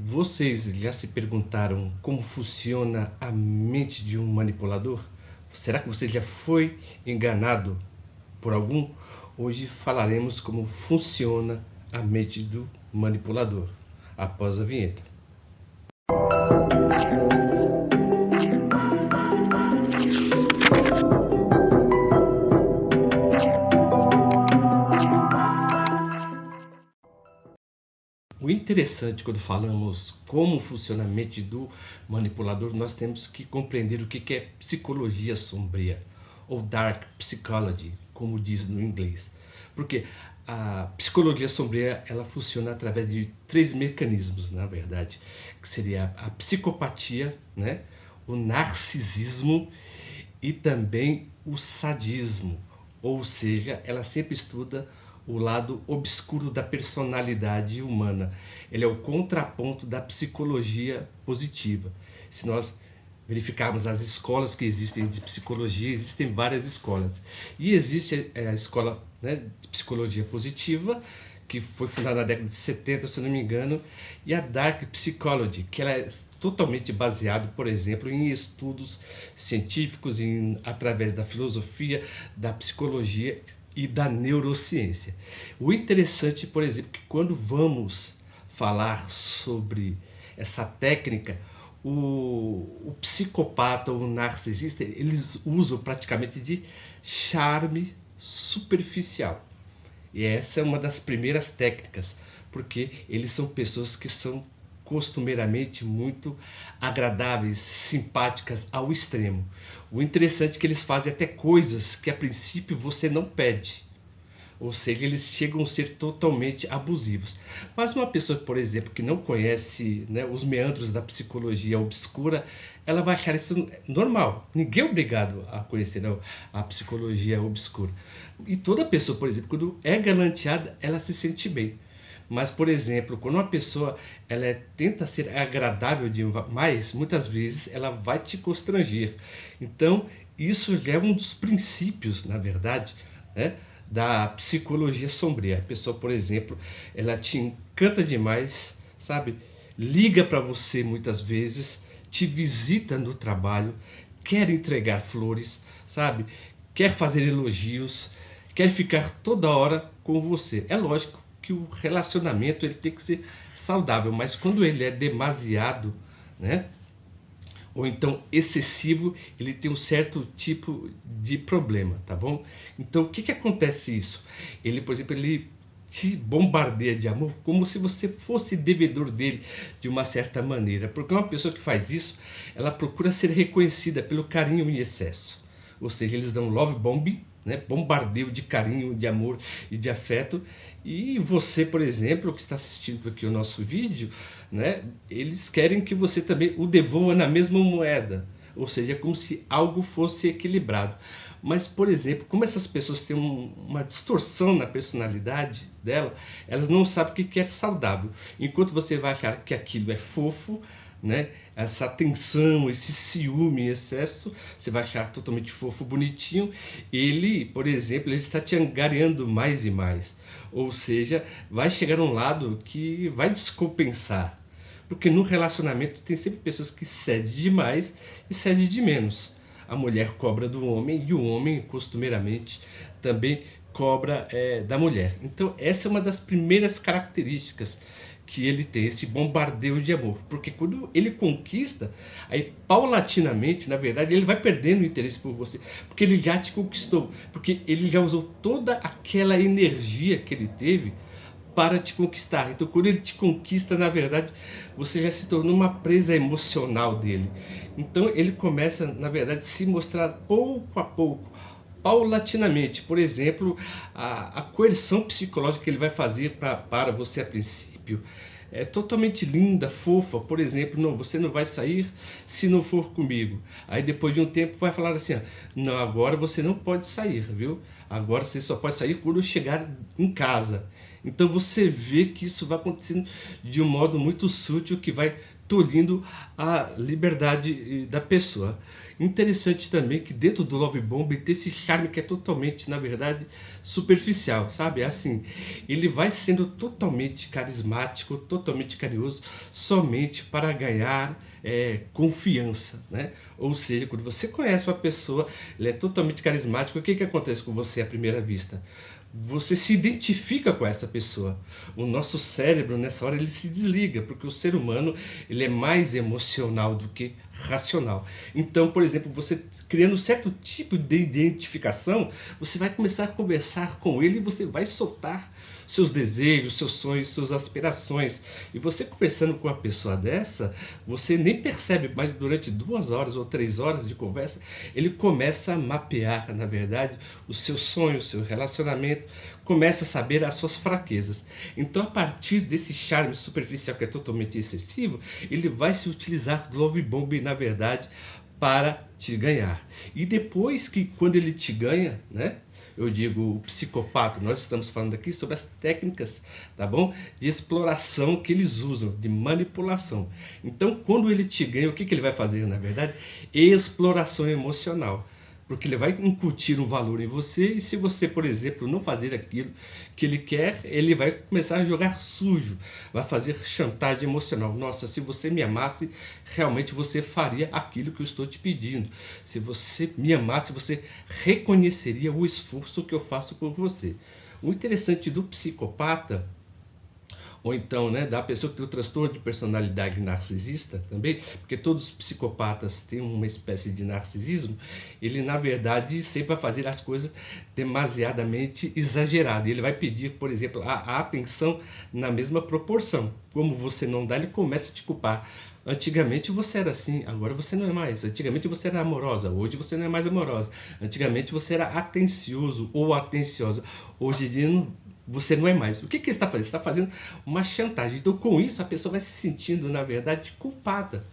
Vocês já se perguntaram como funciona a mente de um manipulador? Será que você já foi enganado por algum? Hoje falaremos como funciona a mente do manipulador, após a vinheta. O interessante quando falamos como funciona a mente do manipulador, nós temos que compreender o que é psicologia sombria, ou dark psychology, como diz no inglês. Porque a psicologia sombria, ela funciona através de três mecanismos, na verdade, que seria a psicopatia, né? O narcisismo e também o sadismo. Ou seja, ela sempre estuda o lado obscuro da personalidade humana. Ele é o contraponto da psicologia positiva. Se nós verificarmos as escolas que existem de psicologia, existem várias escolas. E existe a escola, né, de psicologia positiva, que foi fundada na década de 70, se eu não me engano, e a Dark Psychology, que ela é totalmente baseada, por exemplo, em estudos científicos, através da filosofia, da psicologia e da neurociência. O interessante, por exemplo, que quando vamos falar sobre essa técnica, o psicopata ou o narcisista, eles usam praticamente de charme superficial. E essa é uma das primeiras técnicas, porque eles são pessoas que são costumeiramente muito agradáveis, simpáticas ao extremo. O interessante é que eles fazem até coisas que a princípio você não pede. Ou seja, eles chegam a ser totalmente abusivos. Mas uma pessoa, por exemplo, que não conhece, né, os meandros da psicologia obscura, ela vai achar isso normal. Ninguém é obrigado a conhecer, não, a psicologia obscura. E toda pessoa, por exemplo, quando é galanteada, ela se sente bem. Mas, por exemplo, quando uma pessoa tenta ser agradável demais, muitas vezes ela vai te constranger. Então, isso já é um dos princípios, na verdade, né, da psicologia sombria. A pessoa, por exemplo, ela te encanta demais, sabe? Liga para você muitas vezes, te visita no trabalho, quer entregar flores, sabe? Quer fazer elogios, quer ficar toda hora com você. É lógico que o relacionamento ele tem que ser saudável, mas quando ele é demasiado, né, ou então excessivo, ele tem um certo tipo de problema, tá bom? Então, o que que acontece isso? Ele, por exemplo, ele te bombardeia de amor como se você fosse devedor dele de uma certa maneira, porque uma pessoa que faz isso, ela procura ser reconhecida pelo carinho em excesso. Ou seja, eles dão love bombing, né? Bombardeio de carinho, de amor e de afeto. E você, por exemplo, que está assistindo aqui o nosso vídeo, né? Eles querem que você também o devolva na mesma moeda. Ou seja, é como se algo fosse equilibrado. Mas, por exemplo, como essas pessoas têm uma distorção na personalidade dela, elas não sabem o que é saudável. Enquanto você vai achar que aquilo é fofo, né? Essa tensão, esse ciúme em excesso, você vai achar totalmente fofo, bonitinho. Ele, por exemplo, ele está te angariando mais e mais. Ou seja, vai chegar um lado que vai descompensar. Porque no relacionamento tem sempre pessoas que cedem demais e cedem de menos. A mulher cobra do homem e o homem, costumeiramente, também cobra da mulher. Então essa é uma das primeiras características que ele tem, esse bombardeio de amor. Porque quando ele conquista, aí paulatinamente, na verdade, ele vai perdendo o interesse por você. Porque ele já te conquistou. Porque ele já usou toda aquela energia que ele teve para te conquistar. Então, quando ele te conquista, na verdade, você já se tornou uma presa emocional dele. Então, ele começa, na verdade, a se mostrar pouco a pouco, paulatinamente. Por exemplo, a coerção psicológica que ele vai fazer para você a princípio é totalmente linda, fofa. Por exemplo, não, você não vai sair se não for comigo. Aí depois de um tempo vai falar assim, não, agora você não pode sair, viu? Agora você só pode sair quando chegar em casa. Então você vê que isso vai acontecendo de um modo muito sutil que vai tolhindo a liberdade da pessoa. Interessante também que dentro do Love Bomb tem esse charme que é totalmente, na verdade, superficial, sabe? É assim, ele vai sendo totalmente carismático, totalmente carinhoso, somente para ganhar confiança, né? Ou seja, quando você conhece uma pessoa, ele é totalmente carismático, o que que acontece com você à primeira vista? Você se identifica com essa pessoa. O nosso cérebro, nessa hora, ele se desliga, porque o ser humano, ele é mais emocional do que racional. Então, por exemplo, você criando um certo tipo de identificação, você vai começar a conversar com ele e você vai soltar seus desejos, seus sonhos, suas aspirações. E você conversando com uma pessoa dessa, você nem percebe, mas durante 2 horas ou 3 horas de conversa, ele começa a mapear, na verdade, os seus sonhos, o seu relacionamento, começa a saber as suas fraquezas. Então, a partir desse charme superficial que é totalmente excessivo, ele vai se utilizar do Love Bomb, na verdade, para te ganhar. E depois que, quando ele te ganha, né? Eu digo o psicopata, nós estamos falando aqui sobre as técnicas, tá bom? De exploração que eles usam, de manipulação. Então, quando ele te ganha, o que que ele vai fazer, na verdade? Exploração emocional. Porque ele vai incutir um valor em você e se você, por exemplo, não fazer aquilo que ele quer, ele vai começar a jogar sujo, vai fazer chantagem emocional. Nossa, se você me amasse, realmente você faria aquilo que eu estou te pedindo. Se você me amasse, você reconheceria o esforço que eu faço por você. O interessante do psicopata, ou então, né, da pessoa que tem o transtorno de personalidade narcisista também, porque todos os psicopatas têm uma espécie de narcisismo, ele na verdade sempre vai fazer as coisas demasiadamente exageradas. Ele vai pedir, por exemplo, a atenção na mesma proporção. Como você não dá, ele começa a te culpar. Antigamente você era assim, agora você não é mais. Antigamente você era amorosa, hoje você não é mais amorosa. Antigamente você era atencioso ou atenciosa, hoje em dia você não é mais. O que que ele está fazendo? Ele está fazendo uma chantagem. Então, com isso, a pessoa vai se sentindo, na verdade, culpada.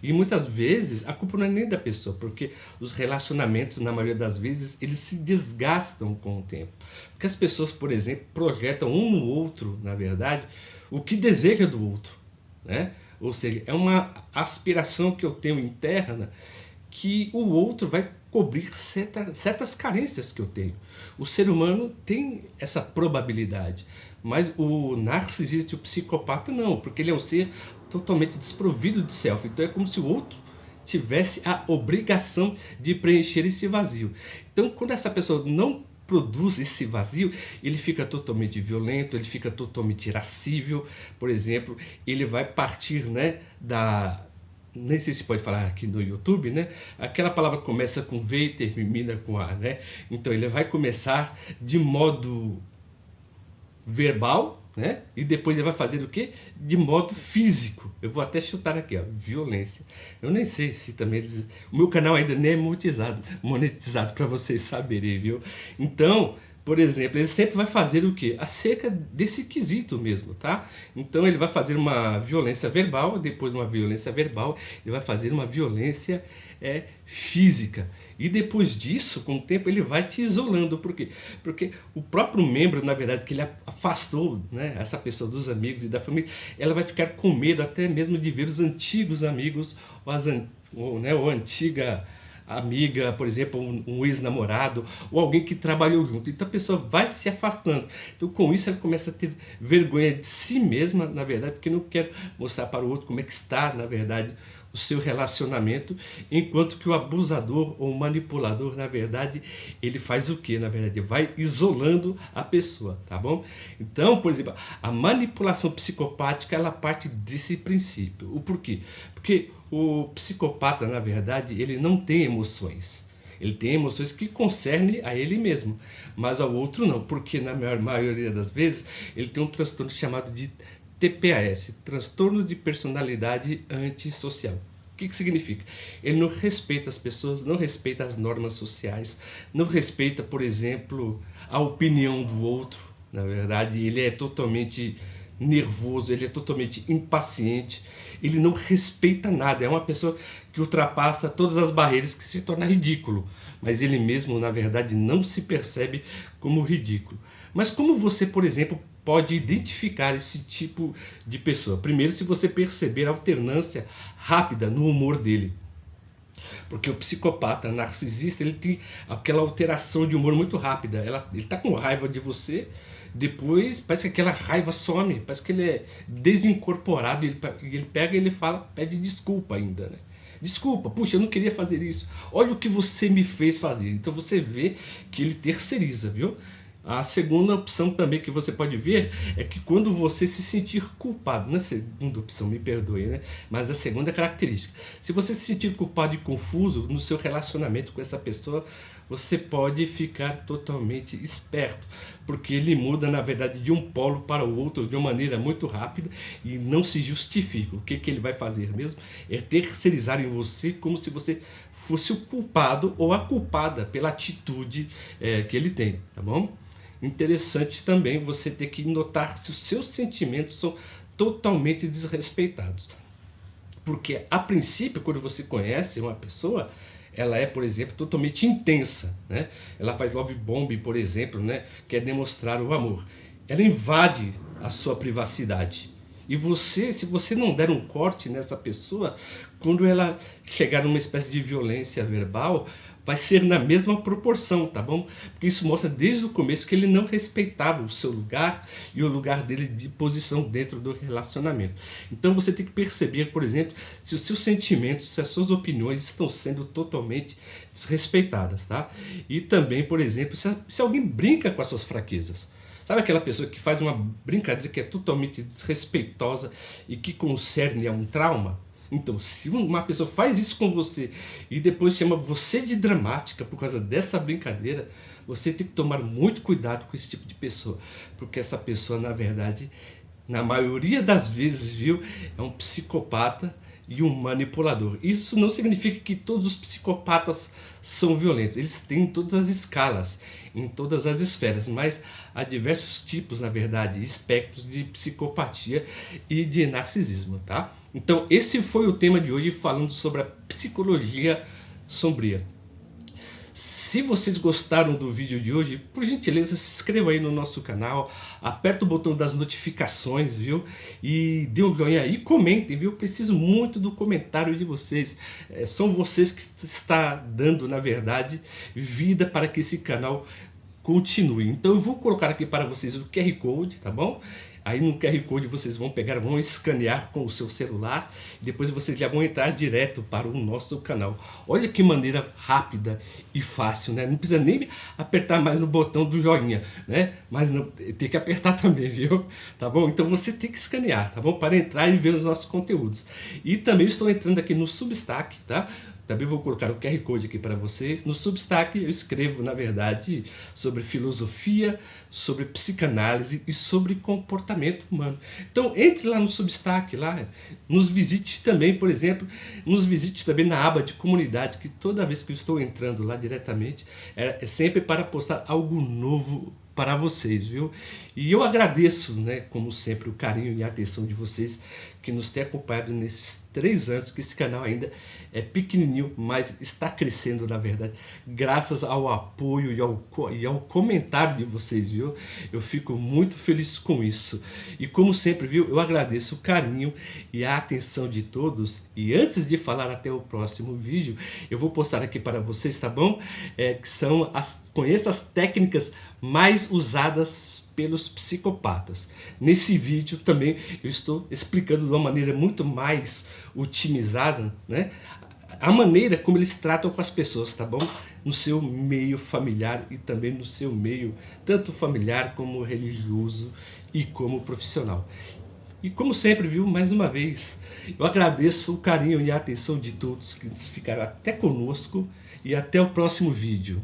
E muitas vezes a culpa não é nem da pessoa, porque os relacionamentos, na maioria das vezes, eles se desgastam com o tempo. Porque as pessoas, por exemplo, projetam um no outro, na verdade, o que deseja do outro, né? Ou seja, é uma aspiração que eu tenho interna que o outro vai cobrir certas carências que eu tenho. O ser humano tem essa probabilidade, mas o narcisista e o psicopata não, porque ele é um ser totalmente desprovido de self. Então é como se o outro tivesse a obrigação de preencher esse vazio. Então, quando essa pessoa não produz esse vazio, ele fica totalmente violento, ele fica totalmente irascível, por exemplo, ele vai partir, né, nem sei se pode falar aqui no YouTube, né? Aquela palavra começa com V e termina com A, né? Então ele vai começar de modo verbal, né? E depois ele vai fazer o quê? De modo físico. Eu vou até chutar aqui, ó, violência. Eu nem sei se também o meu canal ainda nem é monetizado para vocês saberem, viu? Então, por exemplo, ele sempre vai fazer o quê? Acerca desse quesito mesmo, tá? Então ele vai fazer uma violência verbal, depois de uma violência verbal, ele vai fazer uma violência física. E depois disso, com o tempo, ele vai te isolando. Por quê? Porque o próprio membro, na verdade, que ele afastou, né, essa pessoa dos amigos e da família, ela vai ficar com medo até mesmo de ver os antigos amigos, ou antiga amiga, por exemplo, um ex-namorado, ou alguém que trabalhou junto. Então a pessoa vai se afastando. Então com isso ela começa a ter vergonha de si mesma, na verdade, porque não quer mostrar para o outro como é que está, na verdade, o seu relacionamento, enquanto que o abusador ou o manipulador, na verdade, ele faz o que? Na verdade, vai isolando a pessoa, tá bom? Então, por exemplo, a manipulação psicopática, ela parte desse princípio. O porquê? Porque o psicopata, na verdade, ele não tem emoções. Ele tem emoções que concernem a ele mesmo, mas ao outro não, porque na maioria das vezes ele tem um transtorno chamado de TPAS, transtorno de personalidade antissocial. O que significa? Ele não respeita as pessoas, não respeita as normas sociais, não respeita, por exemplo, a opinião do outro. Na verdade, ele é totalmente nervoso, ele é totalmente impaciente, ele não respeita nada, é uma pessoa que ultrapassa todas as barreiras, que se torna ridículo, mas ele mesmo, na verdade, não se percebe como ridículo. Mas como você, por exemplo, pode identificar esse tipo de pessoa? Primeiro, se você perceber a alternância rápida no humor dele. porque o psicopata narcisista, ele tem aquela alteração de humor muito rápida. Ele tá com raiva de você, depois parece que aquela raiva some, parece que ele é desincorporado, ele pega e ele fala, pede desculpa ainda, né? Desculpa, puxa, eu não queria fazer isso. Olha o que você me fez fazer. Então você vê que ele terceiriza, viu? A segunda opção também que você pode ver é que quando você se sentir culpado, na segunda opção, me perdoe, né? Mas a segunda característica, se você se sentir culpado e confuso no seu relacionamento com essa pessoa, você pode ficar totalmente esperto, porque ele muda, na verdade, de um polo para o outro de uma maneira muito rápida e não se justifica. O que ele vai fazer mesmo é terceirizar em você como se você fosse o culpado ou a culpada pela atitude que ele tem, tá bom? Interessante também você ter que notar se os seus sentimentos são totalmente desrespeitados. Porque, a princípio, quando você conhece uma pessoa, ela é, por exemplo, totalmente intensa, né? Ela faz love bomb, por exemplo, né? Quer demonstrar o amor. Ela invade a sua privacidade. E você, se você não der um corte nessa pessoa, quando ela chegar numa espécie de violência verbal, vai ser na mesma proporção, tá bom? Porque isso mostra desde o começo que ele não respeitava o seu lugar e o lugar dele de posição dentro do relacionamento. Então você tem que perceber, por exemplo, se os seus sentimentos, se as suas opiniões estão sendo totalmente desrespeitadas, tá? E também, por exemplo, se alguém brinca com as suas fraquezas. Sabe aquela pessoa que faz uma brincadeira que é totalmente desrespeitosa e que concerne a um trauma? Então, se uma pessoa faz isso com você e depois chama você de dramática por causa dessa brincadeira, você tem que tomar muito cuidado com esse tipo de pessoa, porque essa pessoa, na verdade, na maioria das vezes, viu, é um psicopata e um manipulador. Isso não significa que todos os psicopatas são violentos. Eles têm em todas as escalas, em todas as esferas, mas há diversos tipos, na verdade, espectros de psicopatia e de narcisismo, tá? Então esse foi o tema de hoje, falando sobre a psicologia sombria. Se vocês gostaram do vídeo de hoje, por gentileza, se inscreva aí no nosso canal, aperta o botão das notificações, viu? E dê um joinha aí e comentem, viu? Eu preciso muito do comentário de vocês. São vocês que estão dando, na verdade, vida para que esse canal continue. Então eu vou colocar aqui para vocês o QR Code, tá bom? Aí no QR Code vocês vão pegar, vão escanear com o seu celular, e depois vocês já vão entrar direto para o nosso canal. Olha que maneira rápida e fácil, né? Não precisa nem apertar mais no botão do joinha, né? Mas não, tem que apertar também, viu? Tá bom? Então você tem que escanear, tá bom? Para entrar e ver os nossos conteúdos. E também estou entrando aqui no Substack, tá? Também vou colocar o QR Code aqui para vocês. No Substack eu escrevo, na verdade, sobre filosofia, sobre psicanálise e sobre comportamento humano. Então entre lá no Substack, lá, nos visite também, por exemplo, nos visite também na aba de comunidade, que toda vez que eu estou entrando lá diretamente, é sempre para postar algo novo para vocês, viu? E eu agradeço, né, como sempre, o carinho e a atenção de vocês que nos têm acompanhado nesses 3 anos, que esse canal ainda é pequenininho, mas está crescendo, na verdade, graças ao apoio e ao comentário de vocês, viu? Eu fico muito feliz com isso. E como sempre, viu, eu agradeço o carinho e a atenção de todos. E antes de falar até o próximo vídeo, eu vou postar aqui para vocês, tá bom? Que são conheça as técnicas mais usadas pelos psicopatas. Nesse vídeo também eu estou explicando de uma maneira muito mais otimizada, né, a maneira como eles tratam com as pessoas, tá bom? No seu meio familiar e também no seu meio tanto familiar como religioso e como profissional. E como sempre, viu, mais uma vez, eu agradeço o carinho e a atenção de todos que ficaram até conosco, e até o próximo vídeo.